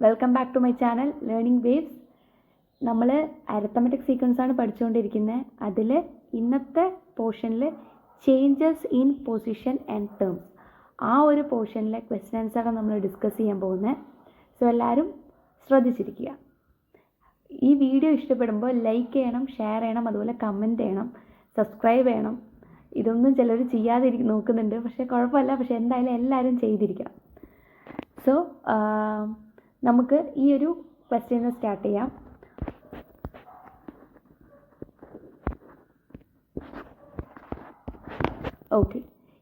Welcome back to my channel learning waves. നമ്മൾ arithmetic sequence ആണ് പഠിച്ചുകൊണ്ടിരിക്കുന്നത്. അതിൽ ഇന്നത്തെ പോർഷനിൽ changes in position and terms, ആ ഒരു പോർഷനിലെ ക്വസ്റ്റ്യൻ ആൻസറാണ് നമ്മൾ ഡിസ്കസ് ചെയ്യാൻ പോകുന്നത്. സോ എല്ലാവരും ശ്രദ്ധിച്ചിരിക്കുക. ഈ വീഡിയോ ഇഷ്ടപ്പെടുമ്പോൾ ലൈക്ക് ചെയ്യണം, ഷെയർ ചെയ്യണം, അതുപോലെ കമൻറ്റ് ചെയ്യണം, സബ്സ്ക്രൈബ് ചെയ്യണം. ഇതൊന്നും ചിലർ ചെയ്യാതെ നോക്കുന്നുണ്ട്, പക്ഷേ കുഴപ്പമില്ല. പക്ഷേ എന്തായാലും എല്ലാവരും ചെയ്തിരിക്കണം. സോ നമുക്ക് ഈ ഒരു ക്വസ്റ്റ്യൻ സ്റ്റാർട്ട് ചെയ്യാം. ഓക്കെ,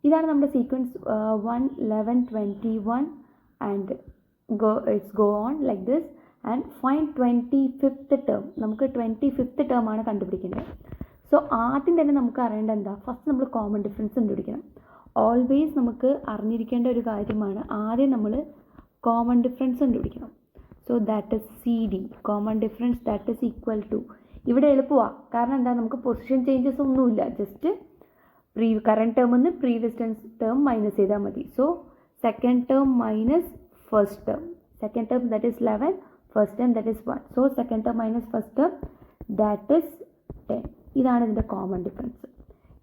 ഇതാണ് നമ്മുടെ sequence 1, 11, 21 and it's go on like this. And find 25th term. നമുക്ക് 25th ടേം ആണ് കണ്ടുപിടിക്കേണ്ടത്. സോ ആദ്യം തന്നെ നമുക്ക് അറിയേണ്ട എന്താ, ഫസ്റ്റ് നമ്മൾ കോമൺ ഡിഫറൻസ് കണ്ടുപിടിക്കണം. ഓൾവേസ് നമുക്ക് അറിഞ്ഞിരിക്കേണ്ട ഒരു കാര്യമാണ്. ആദ്യം നമ്മൾ കോമൺ ഡിഫറൻസ് കണ്ടുപിടിക്കണം. So that is CD, common difference that is equal to. ഇവിടെ എളുപ്പമാണ്, കാരണം എന്താ, നമുക്ക് പൊസിഷൻ ചേഞ്ചസ് ഒന്നുമില്ല. ജസ്റ്റ് കറണ്ട് ടേമിൽ നിന്ന് പ്രീവിയസ് ടേം മൈനസ് ചെയ്താൽ മതി. So second term minus first term. Second term that is 11, first term that is 1. So second term minus first term that is 10. ഇതാണ് ഇതിൻ്റെ കോമൺ ഡിഫറൻസ്.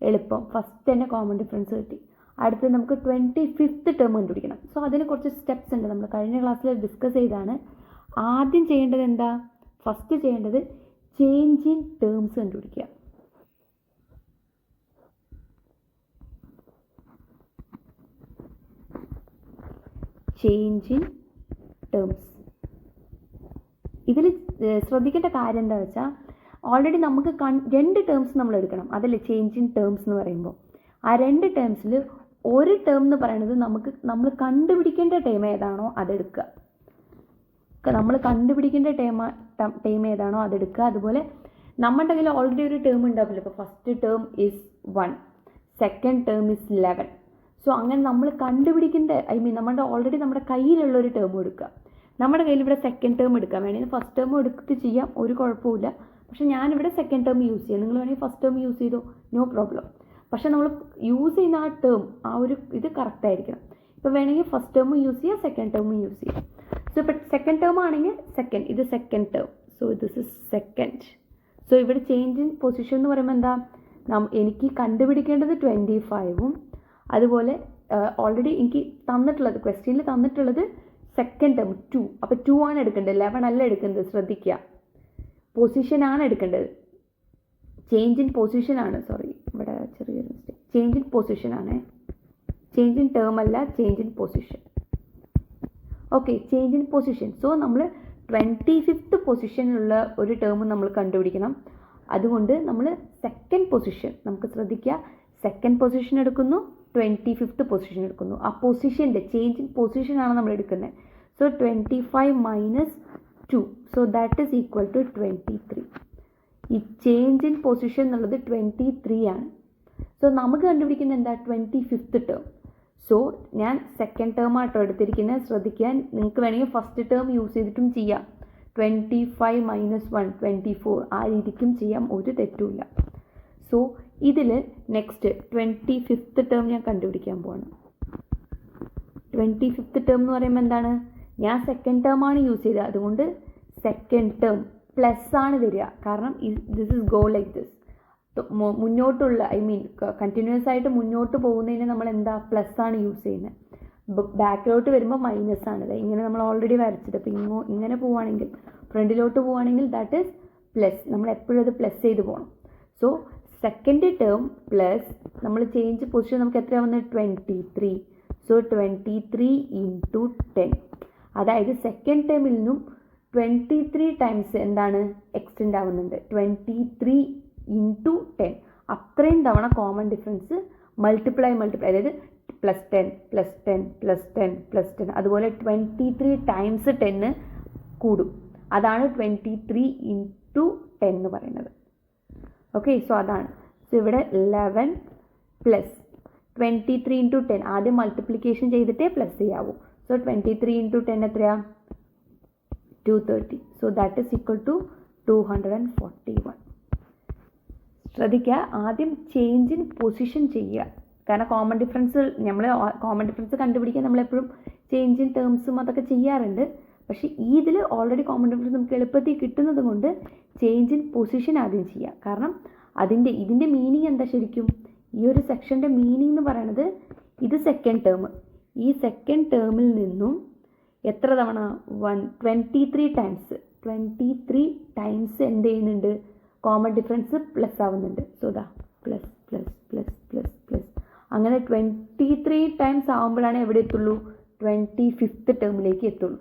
എളുപ്പം, first തന്നെ common difference കിട്ടി. അടുത്ത് നമുക്ക് 25th ടേം കണ്ടുപിടിക്കണം. സോ അതിന് കുറച്ച് സ്റ്റെപ്സ് ഉണ്ട്, നമ്മൾ കഴിഞ്ഞ ക്ലാസ്സിൽ ഡിസ്കസ് ചെയ്താണ്. ആദ്യം ചെയ്യേണ്ടത് എന്താ, ഫസ്റ്റ് ചെയ്യേണ്ടത് ചേഞ്ച് ഇൻ ടേംസ് കണ്ടുപിടിക്കുക. Change in terms. ഇതിൽ ശ്രദ്ധിക്കേണ്ട കാര്യം എന്താ വെച്ചാൽ, ഓൾറെഡി നമുക്ക് രണ്ട് ടേംസ് നമ്മൾ എടുക്കണം. അതല്ലേ ചേഞ്ച് ഇൻ ടേംസ് എന്ന് പറയുമ്പോൾ. ആ രണ്ട് ടേംസിൽ ഒരു ടേം എന്ന് പറയുന്നത് നമ്മൾ കണ്ടുപിടിക്കേണ്ട ടേം ഏതാണോ അതെടുക്കുക. നമ്മൾ കണ്ടുപിടിക്കേണ്ട ടേം ഏതാണോ അതെടുക്കുക. അതുപോലെ നമ്മുടെ കയ്യിൽ ഓൾറെഡി ഒരു ടേം ഉണ്ടാവില്ല. ഇപ്പോൾ first term is 1, second term is 11. So അങ്ങനെ നമ്മൾ കണ്ടുപിടിക്കേണ്ട, നമ്മുടെ ഓൾറെഡി നമ്മുടെ കയ്യിലുള്ള ഒരു ടേം എടുക്കുക. നമ്മുടെ കയ്യിൽ ഇവിടെ സെക്കൻഡ് ടേം എടുക്കാം, വേണമെങ്കിൽ ഫസ്റ്റ് ടേം എടുത്ത് ചെയ്യാം, ഒരു കുഴപ്പമില്ല. പക്ഷേ ഞാനിവിടെ സെക്കൻഡ് ടേം യൂസ് ചെയ്യാം. നിങ്ങൾ വേണമെങ്കിൽ ഫസ്റ്റ് ടേം യൂസ് ചെയ്തോ, നോ പ്രോബ്ലം. പക്ഷേ നമ്മൾ യൂസ് ചെയ്യുന്ന ആ ടേം, ആ ഒരു ഇത് കറക്റ്റായിരിക്കണം. ഇപ്പോൾ വേണമെങ്കിൽ ഫസ്റ്റ് ടേമും യൂസ് ചെയ്യാം, സെക്കൻഡ് ടേമും യൂസ് ചെയ്യാം. സോ ഇപ്പോൾ സെക്കൻഡ് ടേം ആണെങ്കിൽ സെക്കൻഡ്, ഇത് second term. So this is second. So ഇവിടെ ചേഞ്ച് ഇൻ പൊസിഷൻ എന്ന് പറയുമ്പോൾ എന്താ, എനിക്ക് കണ്ടുപിടിക്കേണ്ടത് 25ഉം അതുപോലെ ഓൾറെഡി എനിക്ക് തന്നിട്ടുള്ളത്, ക്വസ്റ്റ്യനിൽ തന്നിട്ടുള്ളത് സെക്കൻഡ് ടേം 2. അപ്പോൾ 2 ആണ് എടുക്കേണ്ടത്, 11 അല്ല എടുക്കേണ്ടത്. ശ്രദ്ധിക്കുക, പൊസിഷനാണ് എടുക്കേണ്ടത്. ചേഞ്ച് ഇൻ പൊസിഷനാണ്, സോറി ഇവിടെ ചെറിയൊരു മിസ്റ്റേക്ക്. ചേഞ്ച് ഇൻ പൊസിഷനാണ്, ചേഞ്ച് ഇൻ ടേം അല്ല, change in position. Okay, change in position. So നമ്മൾ 25th പൊസിഷനിലുള്ള ഒരു ടേം നമ്മൾ കണ്ടുപിടിക്കണം. അതുകൊണ്ട് നമ്മൾ സെക്കൻഡ് പൊസിഷൻ, നമുക്ക് ശ്രദ്ധിക്കുക, സെക്കൻഡ് പൊസിഷൻ എടുക്കുന്നു, 25th പൊസിഷൻ എടുക്കുന്നു. ആ പൊസിഷൻ്റെ ചേഞ്ച് ഇൻ പൊസിഷനാണ് നമ്മൾ എടുക്കുന്നത്. So 25 minus 2, so that is equal to 23. ഈ ചേഞ്ച് ഇൻ പൊസിഷൻ എന്നുള്ളത് 23 ആണ്. സോ നമുക്ക് കണ്ടുപിടിക്കുന്നത് എന്താ, 25th ടേം. സോ ഞാൻ സെക്കൻഡ് ടേം ആട്ടോ എടുത്തിരിക്കുന്നത്. ശ്രദ്ധിക്കാൻ, നിങ്ങൾക്ക് വേണമെങ്കിൽ ഫസ്റ്റ് ടേം യൂസ് ചെയ്തിട്ടും ചെയ്യാം. 25 മൈനസ് 1, 24, ആ രീതിക്കും ചെയ്യാം, ഒരു തെറ്റുമില്ല. സോ ഇതിൽ നെക്സ്റ്റ് 25th ടേം ഞാൻ കണ്ടുപിടിക്കാൻ പോവാണ്. 25th ടേം എന്ന് പറയുമ്പോൾ എന്താണ്, ഞാൻ സെക്കൻഡ് ടേം ആണ് യൂസ് ചെയ്തത്. അതുകൊണ്ട് സെക്കൻഡ് ടേം പ്ലസ് ആണ് വരിക, കാരണം this is go like this. മുന്നോട്ടുള്ള കണ്ടിന്യൂസ് ആയിട്ട് മുന്നോട്ട് പോകുന്നതിന് നമ്മൾ എന്താ, പ്ലസ് ആണ് യൂസ് ചെയ്യുന്നത്. ബാക്കിലോട്ട് വരുമ്പോൾ മൈനസ് ആണ്. ഇങ്ങനെ നമ്മൾ ഓൾറെഡി വരച്ചത്. അപ്പോൾ ഇങ്ങനെ പോവുകയാണെങ്കിൽ, ഫ്രണ്ടിലോട്ട് പോവുകയാണെങ്കിൽ ദാറ്റ് ഈസ് പ്ലസ്. നമ്മൾ എപ്പോഴും അത് പ്ലസ് ചെയ്ത് പോകണം. സോ സെക്കൻഡ് ടേം പ്ലസ്, നമ്മൾ ചേഞ്ച് പൊസിഷൻ നമുക്ക് എത്രയാണ് വന്നത്, 23. So 23 into 10. അതായത് സെക്കൻഡ് ടേമിൽ നിന്നും 23 ടൈംസ് എന്താണ് എക്സ്റ്റെൻഡ് ആവുന്നുണ്ട്. 23 ഇൻറ്റു 10, അത്രയും തവണ കോമൺ ഡിഫറൻസ് മൾട്ടിപ്ലൈ, അതായത് +10 +10 +10 +10. അതുപോലെ 23 ടൈംസ് 10 കൂടും. അതാണ് 23 ഇൻറ്റു 10 എന്ന് പറയുന്നത്. ഓക്കെ, സോ അതാണ്. സോ ഇവിടെ 11 പ്ലസ് 23 ഇൻറ്റു 10, ആദ്യം മൾട്ടിപ്ലിക്കേഷൻ ചെയ്തിട്ടേ പ്ലസ് ചെയ്യാവൂ. സോ 23 ഇൻറ്റു 10 എത്രയാ, 230. So that is equal to 241. ശ്രദ്ധിക്കുക, ആദ്യം ചേഞ്ച് ഇൻ പൊസിഷൻ ചെയ്യുക. കാരണം കോമൺ ഡിഫറൻസ് കണ്ടുപിടിക്കാൻ നമ്മളെപ്പോഴും ചേഞ്ച് ഇൻ ടേംസും അതൊക്കെ ചെയ്യാറുണ്ട്. പക്ഷേ ഈ ഇതിൽ ഓൾറെഡി കോമൺ ഡിഫറൻസ് നമുക്ക് എളുപ്പത്തിൽ കിട്ടുന്നത് കൊണ്ട് ചേഞ്ച് ഇൻ പൊസിഷൻ ആദ്യം ചെയ്യുക. കാരണം ഇതിൻ്റെ മീനിങ് എന്താ ശരിക്കും? ഈ ഒരു സെക്ഷൻ്റെ മീനിങ് എന്ന് പറയുന്നത് ഇത് സെക്കൻഡ് ടേം. ഈ സെക്കൻഡ് ടേമിൽ നിന്നും എത്ര തവണ 23 ടൈംസ് എന്ത് ചെയ്യുന്നുണ്ട്? കോമൺ ഡിഫറൻസ് പ്ലസ് ആവുന്നുണ്ട്. സോ ദാ plus plus plus plus plus അങ്ങനെ 23 ടൈംസ് ആകുമ്പോഴാണ് എവിടെ എത്തുള്ളൂ? 25th ടേമിലേക്ക് എത്തുള്ളൂ.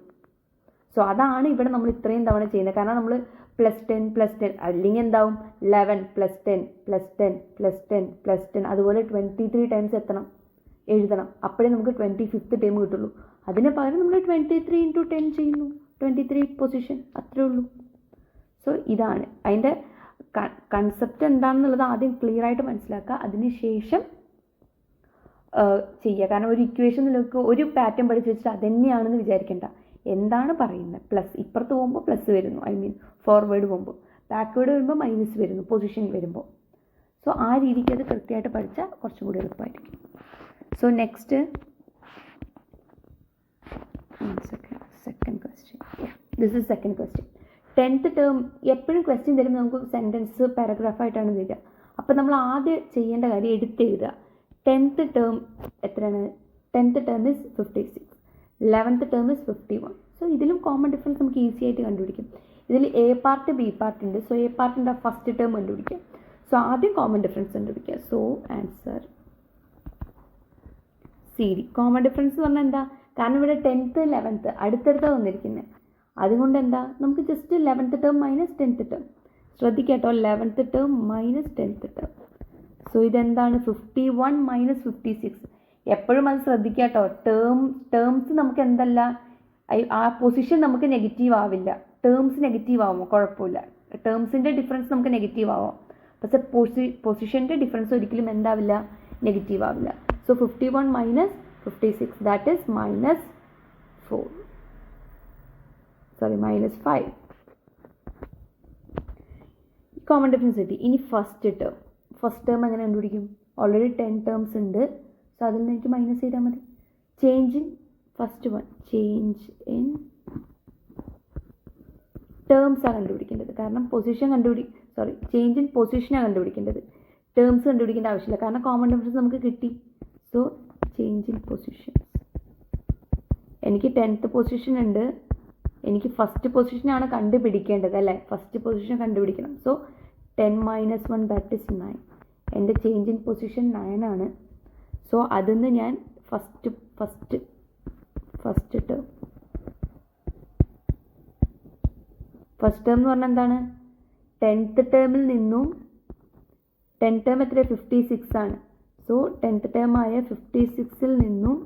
സോ അതാണ് ഇവിടെ നമ്മൾ ഇത്രയും തവണ ചെയ്യുന്നത്. കാരണം നമ്മൾ +10 അല്ലെങ്കിൽ എന്താവും 11 +10 +10 +10 +10 അതുപോലെ 23 ടൈംസ് എഴുതണം. അപ്പോഴേ നമുക്ക് 25th ടൈം കിട്ടുള്ളൂ. അതിന് പകരം നമ്മൾ 23 × 10 ചെയ്യുന്നു. 23 പൊസിഷൻ, അത്രേ ഉള്ളൂ. സോ ഇതാണ് അതിൻ്റെ കൺസെപ്റ്റ് എന്താണെന്നുള്ളത് ആദ്യം ക്ലിയർ ആയിട്ട് മനസ്സിലാക്കുക. അതിനുശേഷം ചെയ്യുക. കാരണം ഒരു ഇക്വേഷൻ നിങ്ങൾക്ക് ഒരു പാറ്റേൺ പഠിച്ച് വെച്ചിട്ട് അതുതന്നെയാണെന്ന് വിചാരിക്കേണ്ട. എന്താണ് പറയുന്നത്? പ്ലസ് ഇപ്പുറത്ത് പോകുമ്പോൾ പ്ലസ് വരുന്നു, ഫോർവേഡ് പോകുമ്പോൾ. ബാക്ക്വേഡ് വരുമ്പോൾ മൈനസ് വരുന്നു, പൊസിഷൻ വരുമ്പോൾ. സോ ആ രീതിക്ക് അത് കൃത്യമായിട്ട് പഠിച്ചാൽ കുറച്ചും കൂടി എളുപ്പമായിരിക്കും. So next second question. This is second question. 10th term എപ്പോഴും ക്വസ്റ്റ്യൻ തരുമ്പോൾ നമുക്ക് സെൻറ്റൻസ് പാരഗ്രാഫായിട്ടാണ് തരിക. അപ്പോൾ നമ്മൾ ആദ്യം ചെയ്യേണ്ട കാര്യം എടുത്തെഴുതുക. 10th ടേം എത്രയാണ്? 10th term is 56, 11th term is 51. So ഇതിലും കോമൺ ഡിഫറൻസ് നമുക്ക് ഈസി ആയിട്ട് കണ്ടുപിടിക്കും. ഇതിൽ എ പാർട്ട് ബി പാർട്ട് ഉണ്ട്. സോ എ പാർട്ടിൻ്റെ ഫസ്റ്റ് ടേം കണ്ടുപിടിക്കാം. സോ ആദ്യം കോമൺ ഡിഫറൻസ് കണ്ടുപിടിക്കുക. So answer CD. Common difference എന്ന് പറഞ്ഞാൽ എന്താ? കാരണം ഇവിടെ 10th 11th അടുത്തടുത്താണ് വന്നിരിക്കുന്നത്. അതുകൊണ്ട് എന്താ, നമുക്ക് just 11th term minus 10th term. ശ്രദ്ധിക്കാട്ടോ, 11th term minus 10th term. So ഇതെന്താണ്? 51 മൈനസ് 56. എപ്പോഴും അത് ശ്രദ്ധിക്കാട്ടോ. ടേംസ് നമുക്ക് എന്തല്ല, ആ പൊസിഷൻ നമുക്ക് നെഗറ്റീവ് ആവില്ല. ടേംസ് നെഗറ്റീവ് ആവുമോ? കുഴപ്പമില്ല. ടേംസിൻ്റെ ഡിഫറൻസ് നമുക്ക് നെഗറ്റീവ് ആവാം. പക്ഷേ പൊസിഷൻ്റെ ഡിഫറൻസ് ഒരിക്കലും എന്താവില്ല? നെഗറ്റീവ് ആവില്ല. So 51 minus 56, that is -5. Common difference കിട്ടി. ഇനി ഫസ്റ്റ് ടേം എങ്ങനെ കണ്ടുപിടിക്കും? ഓൾറെഡി 10 ടേംസ് ഉണ്ട്. സോ അതിൽ നിന്ന് എനിക്ക് മൈനസ് ചെയ്താൽ മതി. ചേഞ്ച് ഇൻ ടേംസാണ് കണ്ടുപിടിക്കേണ്ടത്. കാരണം ചേഞ്ച് ഇൻ പൊസിഷനാണ് കണ്ടുപിടിക്കേണ്ടത്. ടേംസ് കണ്ടുപിടിക്കേണ്ട ആവശ്യമില്ല. കാരണം കോമൺ ഡിഫറൻസ് നമുക്ക് കിട്ടി. So change in position. എനിക്ക് 10th പൊസിഷൻ ഉണ്ട്. എനിക്ക് ഫസ്റ്റ് പൊസിഷനാണ് കണ്ടുപിടിക്കേണ്ടത് അല്ലേ? ഫസ്റ്റ് പൊസിഷൻ കണ്ടുപിടിക്കണം. So 10 - 1 that is 9. എൻ്റെ ചേഞ്ച് ഇൻ പൊസിഷൻ 9 ആണ്. സോ അതിൽ നിന്ന് ഞാൻ ഫസ്റ്റ് ടേം എന്ന് പറഞ്ഞാൽ എന്താണ്? 10th ടേമിൽ നിന്നും 10th ടേം എത്ര? 56 ആണ്. സോ 10th ടേം ആയ 56ൽ നിന്നും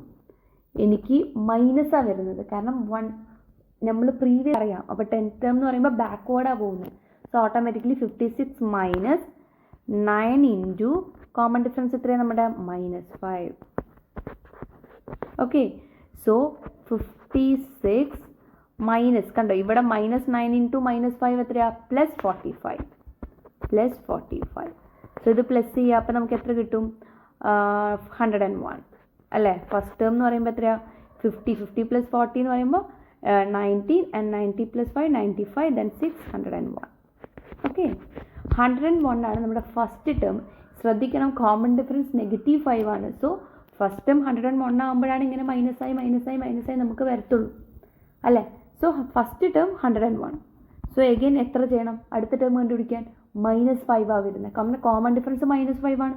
എനിക്ക് മൈനസാണ് വരുന്നത്. കാരണം നമ്മൾ പ്രീവിയസ് അറിയാം. അപ്പോൾ 10th ടേം എന്ന് പറയുമ്പോൾ ബാക്ക്വേർഡാണ് പോകുന്നത്. So automatically 56 minus 9 into common difference എത്രയാണ് നമ്മുടെ? -5. ഓക്കെ. സോ 56 മൈനസ്, കണ്ടോ ഇവിടെ -9 ഇൻറ്റു -5 എത്രയാണ്? +45. സോ ഇത് പ്ലസ് ചെയ്യുക. അപ്പോൾ നമുക്ക് എത്ര കിട്ടും? 101 അല്ലേ? ഫസ്റ്റ് ടേം എന്ന് പറയുമ്പോൾ എത്രയാണ്? 50 + 40 എന്ന് പറയുമ്പോൾ 19 and 90 + 5 95, then 601. ഓക്കെ, 101 ആണ് നമ്മുടെ ഫസ്റ്റ് ടേം. ശ്രദ്ധിക്കണം, കോമൺ ഡിഫറൻസ് -5 ആണ്. സോ ഫസ്റ്റ് ടേം 101 ആകുമ്പോഴാണ് ഇങ്ങനെ മൈനസായി നമുക്ക് വരത്തുള്ളൂ അല്ലേ? So first term 101. So again എത്ര ചെയ്യണം? അടുത്ത ടേം കണ്ടുപിടിക്കാൻ -5 ആണ് വരുന്നത്. കാരണം കോമൺ ഡിഫറൻസ് -5 ആണ്.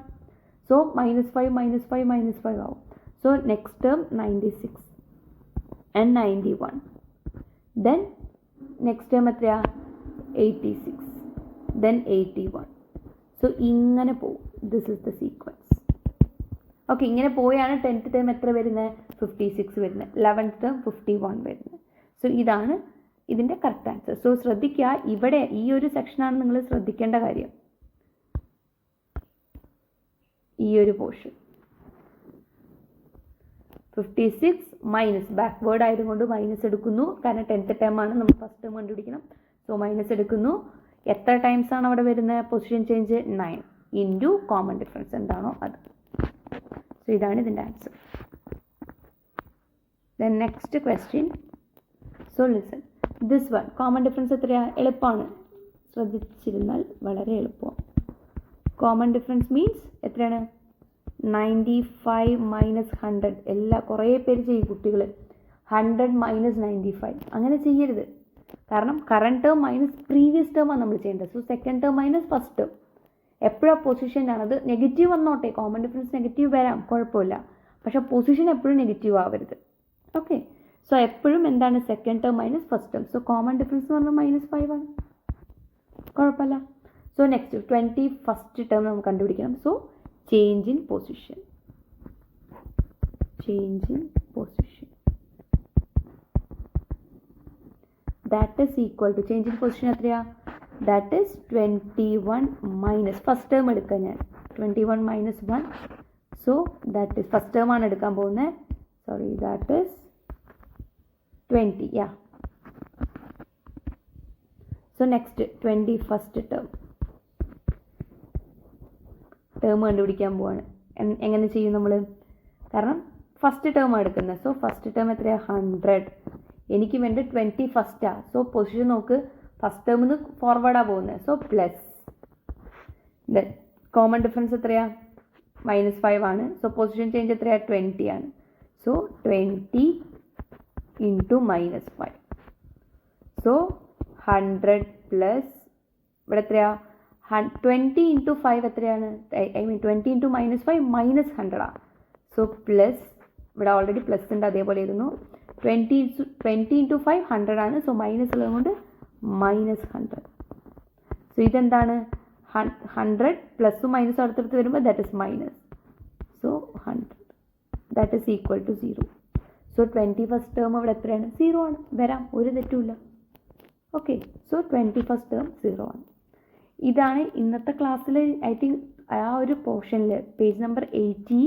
സോ -5 ആവും. So next term 96 and 91. then next term എത്രയാ? 86, then 81. സോ ഇങ്ങനെ പോവും. This is the sequence. Okay, ഇങ്ങനെ പോയാണ് 10th ടേം എത്ര വരുന്നത്? 56 വരുന്നത്. 11th ടേം 51 വരുന്നത്. സോ ഇതാണ് ഇതിൻ്റെ കറക്റ്റ് ആൻസർ. സോ ശ്രദ്ധിക്കുക, ഇവിടെ ഈ ഒരു സെക്ഷനാണ് നിങ്ങൾ ശ്രദ്ധിക്കേണ്ട കാര്യം. ഈ ഒരു പോർഷൻ 56 മൈനസ്, ബാക്ക്വേർഡ് ആയതുകൊണ്ട് മൈനസ് എടുക്കുന്നു. കാരണം 10th ടേം ആണ്, നമ്മൾ ഫസ്റ്റ് ടേം കണ്ടുപിടിക്കണം. സോ മൈനസ് എടുക്കുന്നു. എത്ര ടൈംസ് ആണ് അവിടെ വരുന്നത്? Position change 9 into common difference എന്താണോ അത്. സോ ഇതാണ് ഇതിൻ്റെ answer. Then next question. So listen, this one common difference എത്രയാണ്? എളുപ്പമാണ്, ശ്രദ്ധിച്ചിരുന്നാൽ വളരെ എളുപ്പമാണ്. കോമൺ ഡിഫറൻസ് മീൻസ് എത്രയാണ്? 95 മൈനസ് 100. കുറേ പേര് ചെയ്യും കുട്ടികൾ, 100 മൈനസ് 95. അങ്ങനെ ചെയ്യരുത്. കാരണം കറണ്ട് ടേം മൈനസ് പ്രീവിയസ് ടേമാണ് നമ്മൾ ചെയ്യേണ്ടത്. So second term minus first term. എപ്പോഴാണ് പൊസിഷനാണ് അത് നെഗറ്റീവ് വന്നോട്ടെ, കോമൺ ഡിഫറൻസ് നെഗറ്റീവ് വരാം, കുഴപ്പമില്ല. പക്ഷെ പൊസിഷൻ എപ്പോഴും നെഗറ്റീവ് ആവരുത്. ഓക്കെ, സോ എപ്പോഴും എന്താണ്? Second term minus first term. So common difference എന്ന് പറഞ്ഞാൽ -5 ആണ്, കുഴപ്പമില്ല. സോ നെക്സ്റ്റ് 21st ടേം നമുക്ക് കണ്ടുപിടിക്കണം. So change in position, that is equal to change in position എത്രയാ? that is 21 minus first term എടുക്കാൻ ഞാൻ 21 minus 1. so that is first term ആണ് എടുക്കാൻ പോകുന്നത്. Sorry, that is 20. yeah. so next 21st term കണ്ടുപിടിക്കാൻ പോവാണ്. എങ്ങനെ ചെയ്യും നമ്മൾ? കാരണം ഫസ്റ്റ് ടേം എടുക്കുന്നത്. സോ ഫസ്റ്റ് ടേം എത്രയാണ്? 100. എനിക്ക് വേണ്ടി 21st. സോ പൊസിഷൻ നോക്ക്, ഫസ്റ്റ് ടേമിൽ നിന്ന് ഫോർവേഡാണ് പോകുന്നത്. So plus then common difference എത്രയാണ്? -5 ആണ്. സോ പൊസിഷൻ ചേഞ്ച് എത്രയാണ്? 20 ആണ്. So 20 into -5. സോ 100 പ്ലസ് ഇവിടെ എത്രയാണ്? 20 ഇൻറ്റു 5 എത്രയാണ്? 20 ഇൻറ്റു -5 -100. സോ പ്ലസ്, ഇവിടെ ഓൾറെഡി പ്ലസ് ഉണ്ട്, അതേപോലെ ഇരുന്നു. 20 ഇൻറ്റു 5 100 ആണ്. സോ മൈനസ് ഉള്ളത് കൊണ്ട് -100. സോ ഇതെന്താണ്? 100 പ്ലസും മൈനസും അടുത്തടുത്ത് വരുമ്പോൾ that is minus. So 100 that is equal to 0. So 21st term ഇവിടെ എത്രയാണ്? 0 ആണ്. വരാം, ഒരു തെറ്റുമില്ല. ഓക്കെ, സോ 21st ടേം 0 ആണ്. ഇതാണ് ഇന്നത്തെ ക്ലാസ്സിൽ ഐ തിങ്ക് ആ ഒരു പോർഷനിൽ പേജ് നമ്പർ 18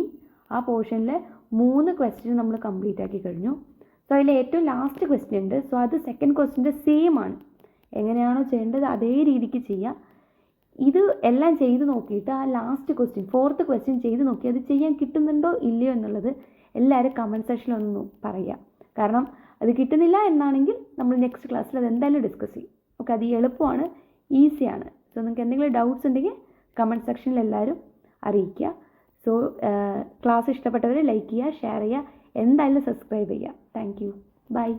ആ പോർഷനിൽ 3 ക്വസ്റ്റ്യൻ നമ്മൾ കംപ്ലീറ്റ് ആക്കി കഴിഞ്ഞു. സോ അതിൽ ഏറ്റവും ലാസ്റ്റ് ക്വസ്റ്റ്യൻ ഉണ്ട്. സോ അത് സെക്കൻഡ് ക്വസ്റ്റ്യൻ്റെ സെയിം ആണ്. എങ്ങനെയാണോ ചെയ്യേണ്ടത് അതേ രീതിക്ക് ചെയ്യുക. ഇത് എല്ലാം ചെയ്ത് നോക്കിയിട്ട് ആ ലാസ്റ്റ് ക്വസ്റ്റ്യൻ 4th ക്വസ്റ്റ്യൻ ചെയ്ത് നോക്കി അത് ചെയ്യാൻ കിട്ടുന്നുണ്ടോ ഇല്ലയോ എന്നുള്ളത് എല്ലാവരും കമൻറ്റ് സെക്ഷനിലൊന്ന് പറയുക. കാരണം അത് കിട്ടുന്നില്ല എന്നാണെങ്കിൽ നമ്മൾ നെക്സ്റ്റ് ക്ലാസ്സിൽ അത് എന്തായാലും ഡിസ്കസ് ചെയ്യും. ഓക്കെ, അത് എളുപ്പമാണ്, ഈസിയാണ്. സോ നിങ്ങൾക്ക് എന്തെങ്കിലും ഡൗട്ട്സ് ഉണ്ടെങ്കിൽ കമൻറ്റ് സെക്ഷനിൽ എല്ലാവരും അറിയിക്കുക. സോ ക്ലാസ് ഇഷ്ടപ്പെട്ടവർ ലൈക്ക് ചെയ്യുക, ഷെയർ ചെയ്യുക, എന്തായാലും സബ്സ്ക്രൈബ് ചെയ്യുക. Thank you, by.